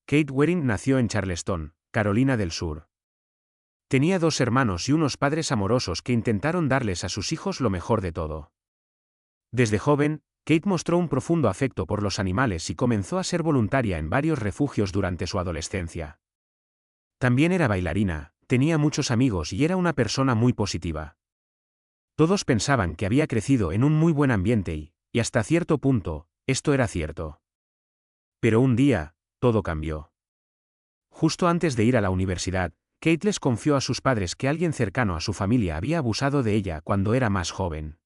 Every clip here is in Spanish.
Kate Waring nació en Charleston, Carolina del Sur. Tenía 2 hermanos y unos padres amorosos que intentaron darles a sus hijos lo mejor de todo. Desde joven, Kate mostró un profundo afecto por los animales y comenzó a ser voluntaria en varios refugios durante su adolescencia. También era bailarina, tenía muchos amigos y era una persona muy positiva. Todos pensaban que había crecido en un muy buen ambiente y hasta cierto punto, esto era cierto. Pero un día, todo cambió. Justo antes de ir a la universidad, Kate les confió a sus padres que alguien cercano a su familia había abusado de ella cuando era más joven.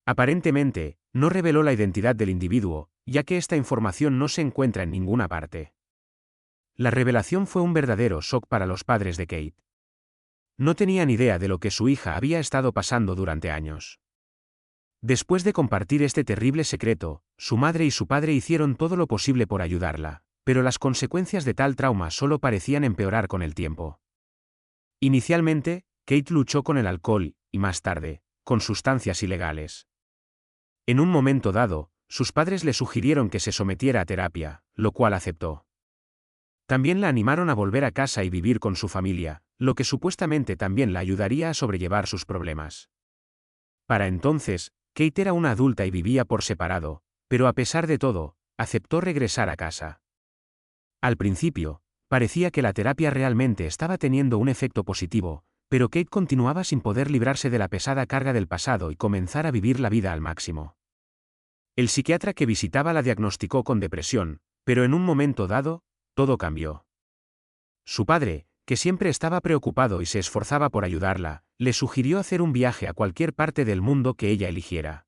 Aparentemente, no reveló la identidad del individuo, ya que esta información no se encuentra en ninguna parte. La revelación fue un verdadero shock para los padres de Kate. No tenían idea de lo que su hija había estado pasando durante años. Después de compartir este terrible secreto, su madre y su padre hicieron todo lo posible por ayudarla, pero las consecuencias de tal trauma solo parecían empeorar con el tiempo. Inicialmente, Kate luchó con el alcohol, y más tarde, con sustancias ilegales. En un momento dado, sus padres le sugirieron que se sometiera a terapia, lo cual aceptó. También la animaron a volver a casa y vivir con su familia, lo que supuestamente también la ayudaría a sobrellevar sus problemas. Para entonces, Kate era una adulta y vivía por separado, pero a pesar de todo, aceptó regresar a casa. Al principio, parecía que la terapia realmente estaba teniendo un efecto positivo, pero Kate continuaba sin poder librarse de la pesada carga del pasado y comenzar a vivir la vida al máximo. El psiquiatra que visitaba la diagnosticó con depresión, pero en un momento dado, todo cambió. Su padre, que siempre estaba preocupado y se esforzaba por ayudarla, le sugirió hacer un viaje a cualquier parte del mundo que ella eligiera.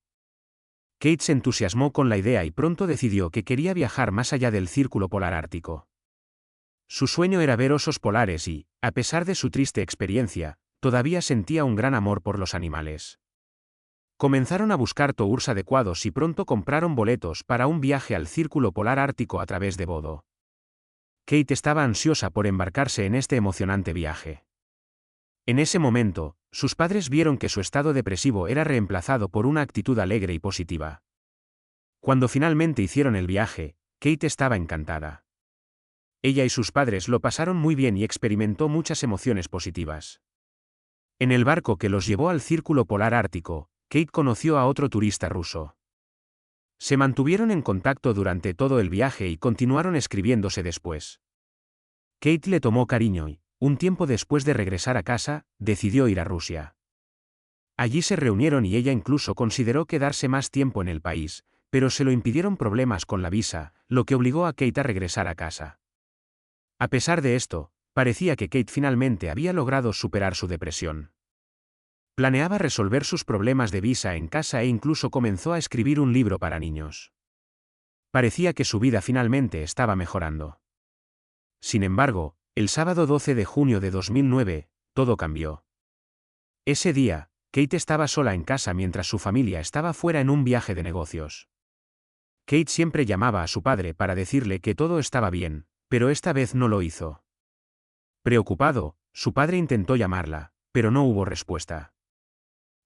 Kate se entusiasmó con la idea y pronto decidió que quería viajar más allá del círculo polar ártico. Su sueño era ver osos polares y, a pesar de su triste experiencia, todavía sentía un gran amor por los animales. Comenzaron a buscar tours adecuados y pronto compraron boletos para un viaje al círculo polar ártico a través de Bodo. Kate estaba ansiosa por embarcarse en este emocionante viaje. En ese momento, sus padres vieron que su estado depresivo era reemplazado por una actitud alegre y positiva. Cuando finalmente hicieron el viaje, Kate estaba encantada. Ella y sus padres lo pasaron muy bien y experimentó muchas emociones positivas. En el barco que los llevó al Círculo Polar Ártico, Kate conoció a otro turista ruso. Se mantuvieron en contacto durante todo el viaje y continuaron escribiéndose después. Kate le tomó cariño y, un tiempo después de regresar a casa, decidió ir a Rusia. Allí se reunieron y ella incluso consideró quedarse más tiempo en el país, pero se lo impidieron problemas con la visa, lo que obligó a Kate a regresar a casa. A pesar de esto, parecía que Kate finalmente había logrado superar su depresión. Planeaba resolver sus problemas de visa en casa e incluso comenzó a escribir un libro para niños. Parecía que su vida finalmente estaba mejorando. Sin embargo, el sábado 12 de junio de 2009, todo cambió. Ese día, Kate estaba sola en casa mientras su familia estaba fuera en un viaje de negocios. Kate siempre llamaba a su padre para decirle que todo estaba bien, pero esta vez no lo hizo. Preocupado, su padre intentó llamarla, pero no hubo respuesta.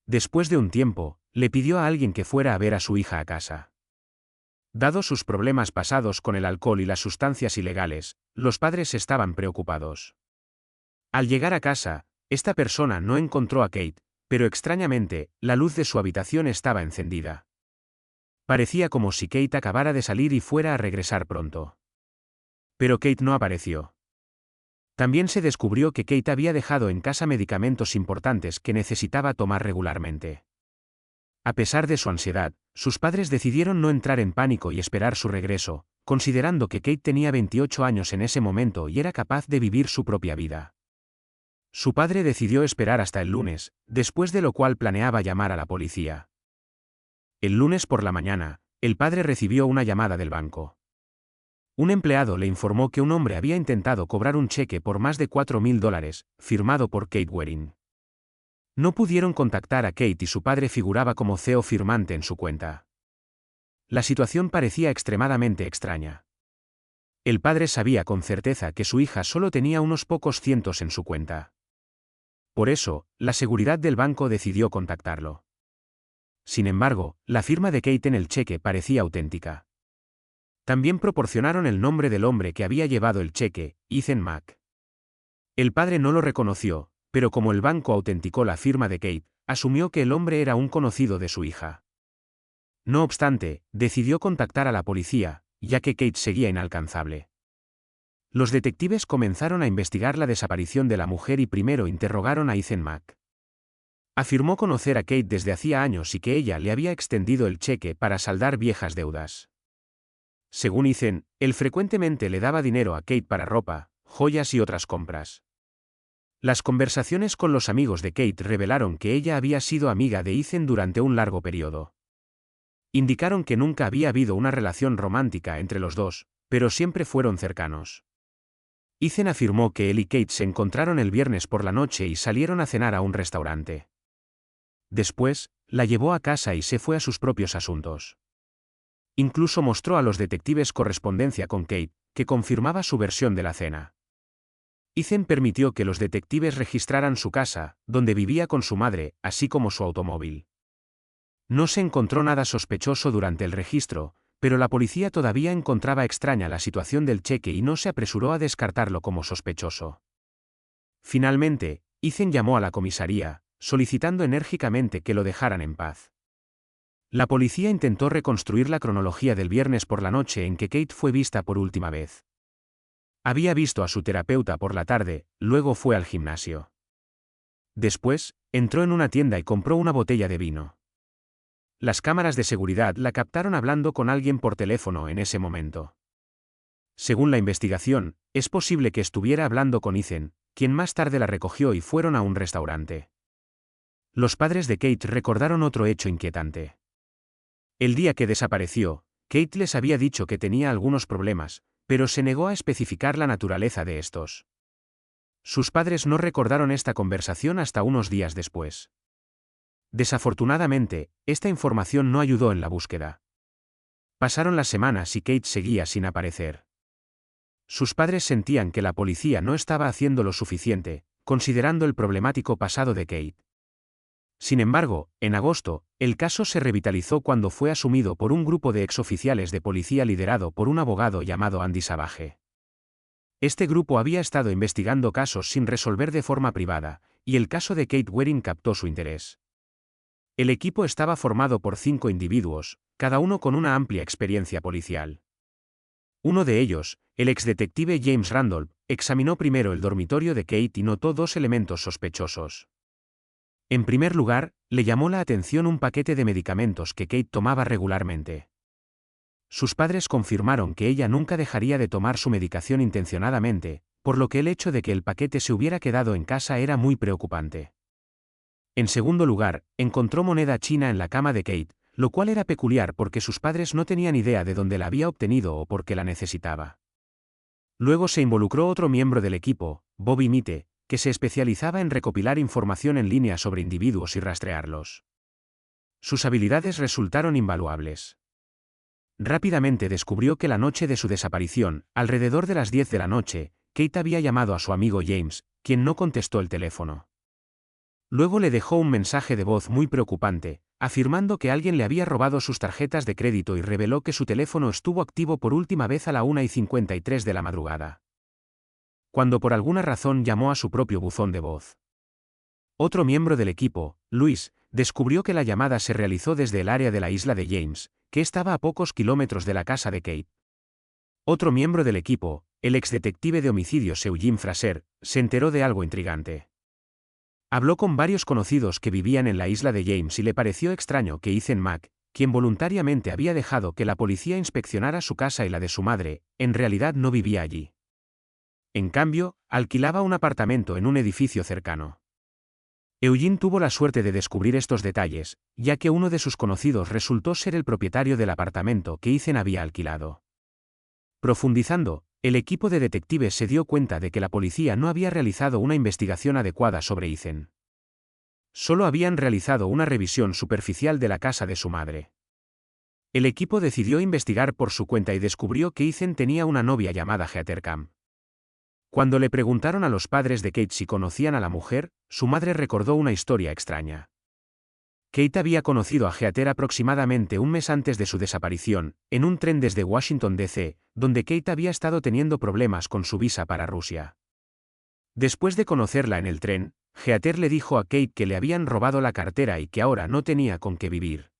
Después de un tiempo, le pidió a alguien que fuera a ver a su hija a casa. Dado sus problemas pasados con el alcohol y las sustancias ilegales, los padres estaban preocupados. Al llegar a casa, esta persona no encontró a Kate, pero extrañamente, la luz de su habitación estaba encendida. Parecía como si Kate acabara de salir y fuera a regresar pronto. Pero Kate no apareció. También se descubrió que Kate había dejado en casa medicamentos importantes que necesitaba tomar regularmente. A pesar de su ansiedad, sus padres decidieron no entrar en pánico y esperar su regreso, considerando que Kate tenía 28 años en ese momento y era capaz de vivir su propia vida. Su padre decidió esperar hasta el lunes, después de lo cual planeaba llamar a la policía. El lunes por la mañana, el padre recibió una llamada del banco. Un empleado le informó que un hombre había intentado cobrar un cheque por más de $4,000, firmado por Kate Waring. No pudieron contactar a Kate y su padre figuraba como CEO firmante en su cuenta. La situación parecía extremadamente extraña. El padre sabía con certeza que su hija solo tenía unos pocos cientos en su cuenta. Por eso, la seguridad del banco decidió contactarlo. Sin embargo, la firma de Kate en el cheque parecía auténtica. También proporcionaron el nombre del hombre que había llevado el cheque, Ethan Mack. El padre no lo reconoció, pero como el banco autenticó la firma de Kate, asumió que el hombre era un conocido de su hija. No obstante, decidió contactar a la policía, ya que Kate seguía inalcanzable. Los detectives comenzaron a investigar la desaparición de la mujer y primero interrogaron a Ethan Mack. Afirmó conocer a Kate desde hacía años y que ella le había extendido el cheque para saldar viejas deudas. Según Ethan, él frecuentemente le daba dinero a Kate para ropa, joyas y otras compras. Las conversaciones con los amigos de Kate revelaron que ella había sido amiga de Ethan durante un largo periodo. Indicaron que nunca había habido una relación romántica entre los dos, pero siempre fueron cercanos. Ethan afirmó que él y Kate se encontraron el viernes por la noche y salieron a cenar a un restaurante. Después, la llevó a casa y se fue a sus propios asuntos. Incluso mostró a los detectives correspondencia con Kate, que confirmaba su versión de la cena. Ethan permitió que los detectives registraran su casa, donde vivía con su madre, así como su automóvil. No se encontró nada sospechoso durante el registro, pero la policía todavía encontraba extraña la situación del cheque y no se apresuró a descartarlo como sospechoso. Finalmente, Ethan llamó a la comisaría, solicitando enérgicamente que lo dejaran en paz. La policía intentó reconstruir la cronología del viernes por la noche en que Kate fue vista por última vez. Había visto a su terapeuta por la tarde, luego fue al gimnasio. Después, entró en una tienda y compró una botella de vino. Las cámaras de seguridad la captaron hablando con alguien por teléfono en ese momento. Según la investigación, es posible que estuviera hablando con Ethan, quien más tarde la recogió y fueron a un restaurante. Los padres de Kate recordaron otro hecho inquietante. El día que desapareció, Kate les había dicho que tenía algunos problemas, pero se negó a especificar la naturaleza de estos. Sus padres no recordaron esta conversación hasta unos días después. Desafortunadamente, esta información no ayudó en la búsqueda. Pasaron las semanas y Kate seguía sin aparecer. Sus padres sentían que la policía no estaba haciendo lo suficiente, considerando el problemático pasado de Kate. Sin embargo, en agosto, el caso se revitalizó cuando fue asumido por un grupo de exoficiales de policía liderado por un abogado llamado Andy Savage. Este grupo había estado investigando casos sin resolver de forma privada, y el caso de Kate Waring captó su interés. El equipo estaba formado por 5 individuos, cada uno con una amplia experiencia policial. Uno de ellos, el exdetective James Randolph, examinó primero el dormitorio de Kate y notó 2 elementos sospechosos. En primer lugar, le llamó la atención un paquete de medicamentos que Kate tomaba regularmente. Sus padres confirmaron que ella nunca dejaría de tomar su medicación intencionadamente, por lo que el hecho de que el paquete se hubiera quedado en casa era muy preocupante. En segundo lugar, encontró moneda china en la cama de Kate, lo cual era peculiar porque sus padres no tenían idea de dónde la había obtenido o por qué la necesitaba. Luego se involucró otro miembro del equipo, Bobby Mite, que se especializaba en recopilar información en línea sobre individuos y rastrearlos. Sus habilidades resultaron invaluables. Rápidamente descubrió que la noche de su desaparición, alrededor de las 10 de la noche, Kate había llamado a su amigo James, quien no contestó el teléfono. Luego le dejó un mensaje de voz muy preocupante, afirmando que alguien le había robado sus tarjetas de crédito y reveló que su teléfono estuvo activo por última vez a la 1:53 de la madrugada. Cuando por alguna razón llamó a su propio buzón de voz. Otro miembro del equipo, Luis, descubrió que la llamada se realizó desde el área de la isla de James, que estaba a pocos kilómetros de la casa de Kate. Otro miembro del equipo, el exdetective de homicidios Eugene Fraser, se enteró de algo intrigante. Habló con varios conocidos que vivían en la isla de James y le pareció extraño que Ethan Mack, quien voluntariamente había dejado que la policía inspeccionara su casa y la de su madre, en realidad no vivía allí. En cambio, alquilaba un apartamento en un edificio cercano. Eugene tuvo la suerte de descubrir estos detalles, ya que uno de sus conocidos resultó ser el propietario del apartamento que Ethan había alquilado. Profundizando, el equipo de detectives se dio cuenta de que la policía no había realizado una investigación adecuada sobre Ethan. Solo habían realizado una revisión superficial de la casa de su madre. El equipo decidió investigar por su cuenta y descubrió que Ethan tenía una novia llamada Heather Camp. Cuando le preguntaron a los padres de Kate si conocían a la mujer, su madre recordó una historia extraña. Kate había conocido a Heather aproximadamente un mes antes de su desaparición, en un tren desde Washington, D.C., donde Kate había estado teniendo problemas con su visa para Rusia. Después de conocerla en el tren, Heather le dijo a Kate que le habían robado la cartera y que ahora no tenía con qué vivir.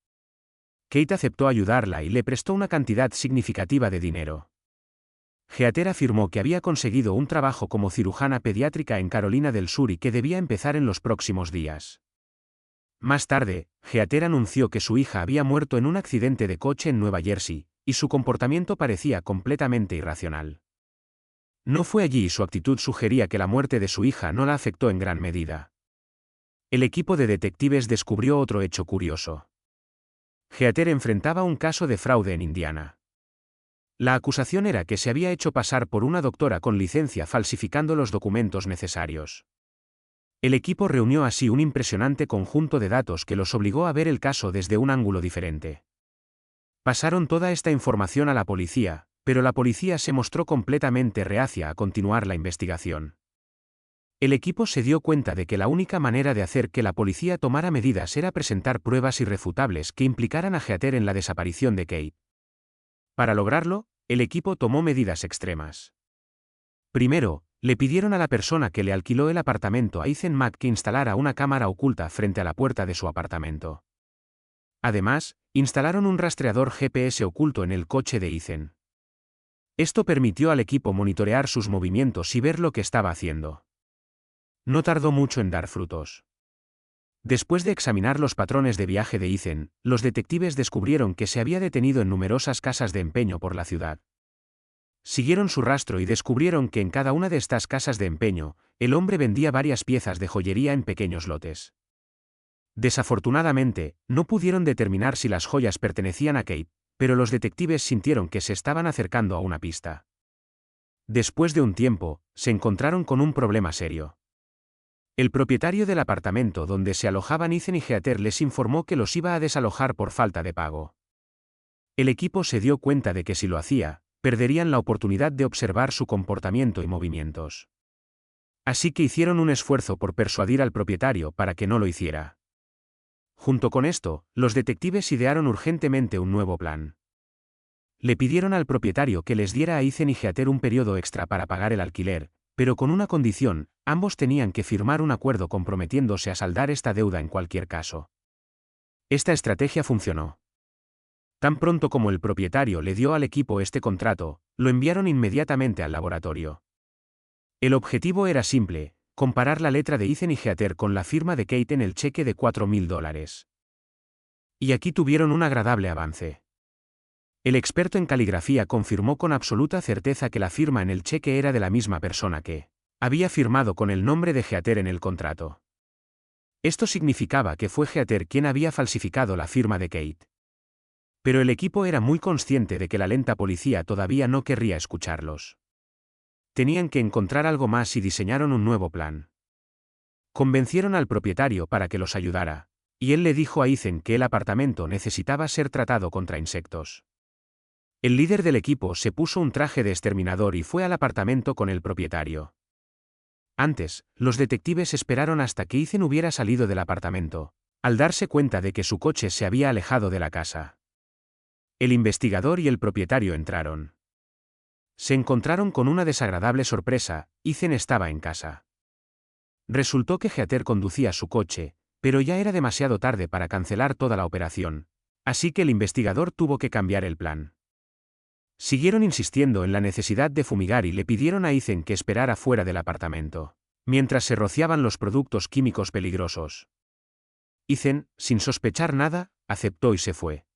Kate aceptó ayudarla y le prestó una cantidad significativa de dinero. Heather afirmó que había conseguido un trabajo como cirujana pediátrica en Carolina del Sur y que debía empezar en los próximos días. Más tarde, Heather anunció que su hija había muerto en un accidente de coche en Nueva Jersey, y su comportamiento parecía completamente irracional. No fue allí y su actitud sugería que la muerte de su hija no la afectó en gran medida. El equipo de detectives descubrió otro hecho curioso. Heather enfrentaba un caso de fraude en Indiana. La acusación era que se había hecho pasar por una doctora con licencia falsificando los documentos necesarios. El equipo reunió así un impresionante conjunto de datos que los obligó a ver el caso desde un ángulo diferente. Pasaron toda esta información a la policía, pero la policía se mostró completamente reacia a continuar la investigación. El equipo se dio cuenta de que la única manera de hacer que la policía tomara medidas era presentar pruebas irrefutables que implicaran a Heather en la desaparición de Kate. Para lograrlo, el equipo tomó medidas extremas. Primero, le pidieron a la persona que le alquiló el apartamento a Ethan Mack que instalara una cámara oculta frente a la puerta de su apartamento. Además, instalaron un rastreador GPS oculto en el coche de Ethan. Esto permitió al equipo monitorear sus movimientos y ver lo que estaba haciendo. No tardó mucho en dar frutos. Después de examinar los patrones de viaje de Ethan, los detectives descubrieron que se había detenido en numerosas casas de empeño por la ciudad. Siguieron su rastro y descubrieron que en cada una de estas casas de empeño, el hombre vendía varias piezas de joyería en pequeños lotes. Desafortunadamente, no pudieron determinar si las joyas pertenecían a Kate, pero los detectives sintieron que se estaban acercando a una pista. Después de un tiempo, se encontraron con un problema serio. El propietario del apartamento donde se alojaban Ethan y Heather les informó que los iba a desalojar por falta de pago. El equipo se dio cuenta de que si lo hacía, perderían la oportunidad de observar su comportamiento y movimientos. Así que hicieron un esfuerzo por persuadir al propietario para que no lo hiciera. Junto con esto, los detectives idearon urgentemente un nuevo plan. Le pidieron al propietario que les diera a Ethan y Heather un periodo extra para pagar el alquiler, pero con una condición: ambos tenían que firmar un acuerdo comprometiéndose a saldar esta deuda en cualquier caso. Esta estrategia funcionó. Tan pronto como el propietario le dio al equipo este contrato, lo enviaron inmediatamente al laboratorio. El objetivo era simple: comparar la letra de Ethan y Heather con la firma de Kate en el cheque de $4.000. Y aquí tuvieron un agradable avance. El experto en caligrafía confirmó con absoluta certeza que la firma en el cheque era de la misma persona que había firmado con el nombre de Heather en el contrato. Esto significaba que fue Heather quien había falsificado la firma de Kate. Pero el equipo era muy consciente de que la lenta policía todavía no querría escucharlos. Tenían que encontrar algo más y diseñaron un nuevo plan. Convencieron al propietario para que los ayudara, y él le dijo a Ethan que el apartamento necesitaba ser tratado contra insectos. El líder del equipo se puso un traje de exterminador y fue al apartamento con el propietario. Antes, los detectives esperaron hasta que Ethan hubiera salido del apartamento, al darse cuenta de que su coche se había alejado de la casa. El investigador y el propietario entraron. Se encontraron con una desagradable sorpresa: Ethan estaba en casa. Resultó que Heather conducía su coche, pero ya era demasiado tarde para cancelar toda la operación, así que el investigador tuvo que cambiar el plan. Siguieron insistiendo en la necesidad de fumigar y le pidieron a Ethan que esperara fuera del apartamento, mientras se rociaban los productos químicos peligrosos. Ethan, sin sospechar nada, aceptó y se fue.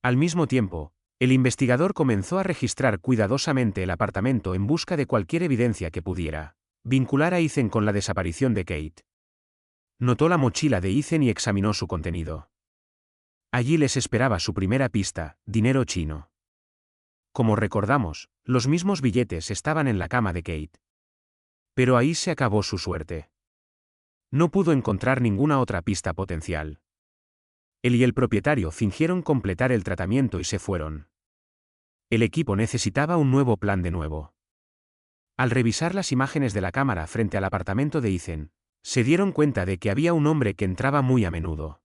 Al mismo tiempo, el investigador comenzó a registrar cuidadosamente el apartamento en busca de cualquier evidencia que pudiera vincular a Ethan con la desaparición de Kate. Notó la mochila de Ethan y examinó su contenido. Allí les esperaba su primera pista: dinero chino. Como recordamos, los mismos billetes estaban en la cama de Kate. Pero ahí se acabó su suerte. No pudo encontrar ninguna otra pista potencial. Él y el propietario fingieron completar el tratamiento y se fueron. El equipo necesitaba un nuevo plan de nuevo. Al revisar las imágenes de la cámara frente al apartamento de Ethan, se dieron cuenta de que había un hombre que entraba muy a menudo.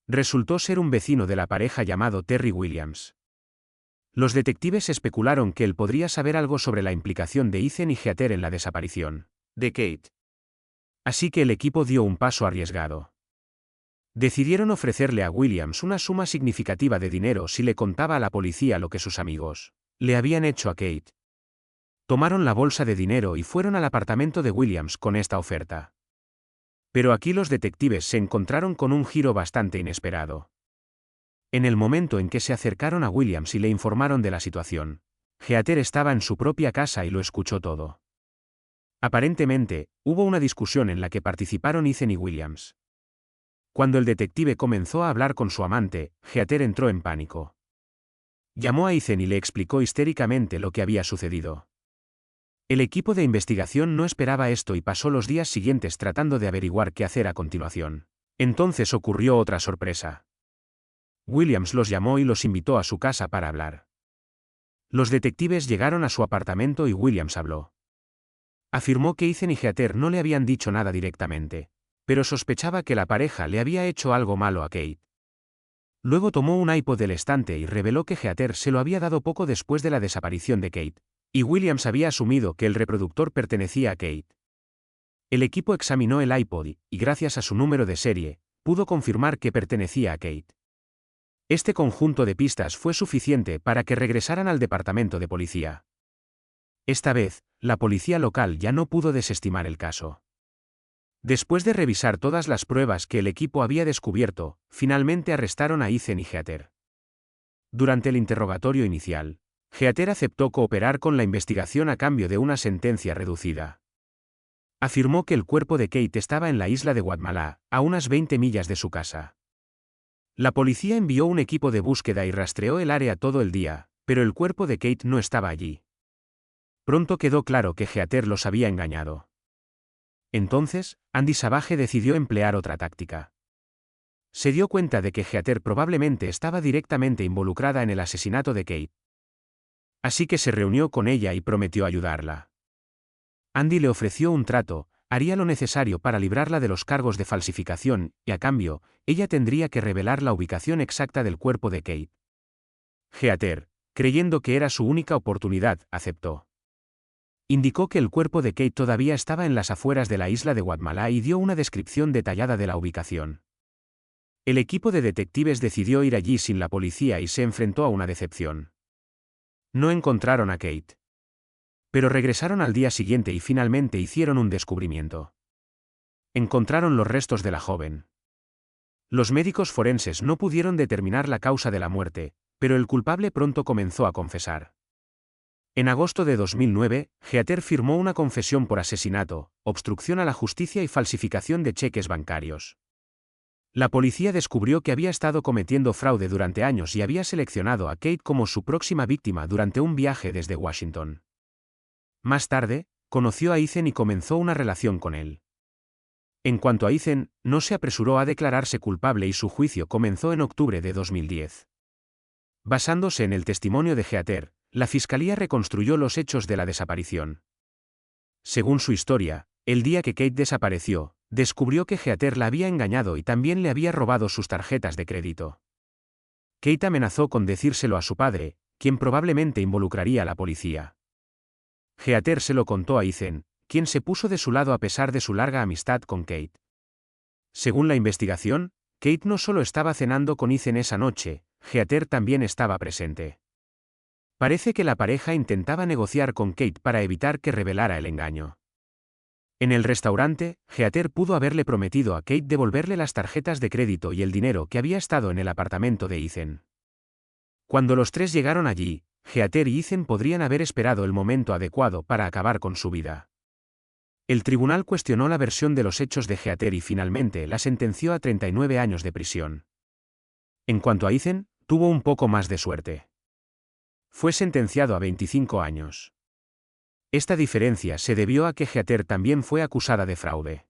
Resultó ser un vecino de la pareja llamado Terry Williams. Los detectives especularon que él podría saber algo sobre la implicación de Ethan y Heather en la desaparición de Kate. Así que el equipo dio un paso arriesgado. Decidieron ofrecerle a Williams una suma significativa de dinero si le contaba a la policía lo que sus amigos le habían hecho a Kate. Tomaron la bolsa de dinero y fueron al apartamento de Williams con esta oferta. Pero aquí los detectives se encontraron con un giro bastante inesperado. En el momento en que se acercaron a Williams y le informaron de la situación, Heather estaba en su propia casa y lo escuchó todo. Aparentemente, hubo una discusión en la que participaron Ethan y Williams. Cuando el detective comenzó a hablar con su amante, Heather entró en pánico. Llamó a Ethan y le explicó histéricamente lo que había sucedido. El equipo de investigación no esperaba esto y pasó los días siguientes tratando de averiguar qué hacer a continuación. Entonces ocurrió otra sorpresa. Williams los llamó y los invitó a su casa para hablar. Los detectives llegaron a su apartamento y Williams habló. Afirmó que Ethan y Heather no le habían dicho nada directamente, pero sospechaba que la pareja le había hecho algo malo a Kate. Luego tomó un iPod del estante y reveló que Heather se lo había dado poco después de la desaparición de Kate, y Williams había asumido que el reproductor pertenecía a Kate. El equipo examinó el iPod y, gracias a su número de serie, pudo confirmar que pertenecía a Kate. Este conjunto de pistas fue suficiente para que regresaran al departamento de policía. Esta vez, la policía local ya no pudo desestimar el caso. Después de revisar todas las pruebas que el equipo había descubierto, finalmente arrestaron a Ethan y Heather. Durante el interrogatorio inicial, Heather aceptó cooperar con la investigación a cambio de una sentencia reducida. Afirmó que el cuerpo de Kate estaba en la isla de Guatemala, a unas 20 millas de su casa. La policía envió un equipo de búsqueda y rastreó el área todo el día, pero el cuerpo de Kate no estaba allí. Pronto quedó claro que Heather los había engañado. Entonces, Andy Savage decidió emplear otra táctica. Se dio cuenta de que Heather probablemente estaba directamente involucrada en el asesinato de Kate. Así que se reunió con ella y prometió ayudarla. Andy le ofreció un trato, haría lo necesario para librarla de los cargos de falsificación, y a cambio, ella tendría que revelar la ubicación exacta del cuerpo de Kate. Heather, creyendo que era su única oportunidad, aceptó. Indicó que el cuerpo de Kate todavía estaba en las afueras de la isla de Guatemala y dio una descripción detallada de la ubicación. El equipo de detectives decidió ir allí sin la policía y se enfrentó a una decepción. No encontraron a Kate. Pero regresaron al día siguiente y finalmente hicieron un descubrimiento. Encontraron los restos de la joven. Los médicos forenses no pudieron determinar la causa de la muerte, pero el culpable pronto comenzó a confesar. En agosto de 2009, Heather firmó una confesión por asesinato, obstrucción a la justicia y falsificación de cheques bancarios. La policía descubrió que había estado cometiendo fraude durante años y había seleccionado a Kate como su próxima víctima durante un viaje desde Washington. Más tarde, conoció a Ethan y comenzó una relación con él. En cuanto a Ethan, no se apresuró a declararse culpable y su juicio comenzó en octubre de 2010. Basándose en el testimonio de Heather, la fiscalía reconstruyó los hechos de la desaparición. Según su historia, el día que Kate desapareció, descubrió que Heather la había engañado y también le había robado sus tarjetas de crédito. Kate amenazó con decírselo a su padre, quien probablemente involucraría a la policía. Heather se lo contó a Ethan, quien se puso de su lado a pesar de su larga amistad con Kate. Según la investigación, Kate no solo estaba cenando con Ethan esa noche, Heather también estaba presente. Parece que la pareja intentaba negociar con Kate para evitar que revelara el engaño. En el restaurante, Heather pudo haberle prometido a Kate devolverle las tarjetas de crédito y el dinero que había estado en el apartamento de Ethan. Cuando los tres llegaron allí, Heather y Ethan podrían haber esperado el momento adecuado para acabar con su vida. El tribunal cuestionó la versión de los hechos de Heather y finalmente la sentenció a 39 años de prisión. En cuanto a Ethan, tuvo un poco más de suerte. Fue sentenciado a 25 años. Esta diferencia se debió a que Heather también fue acusada de fraude.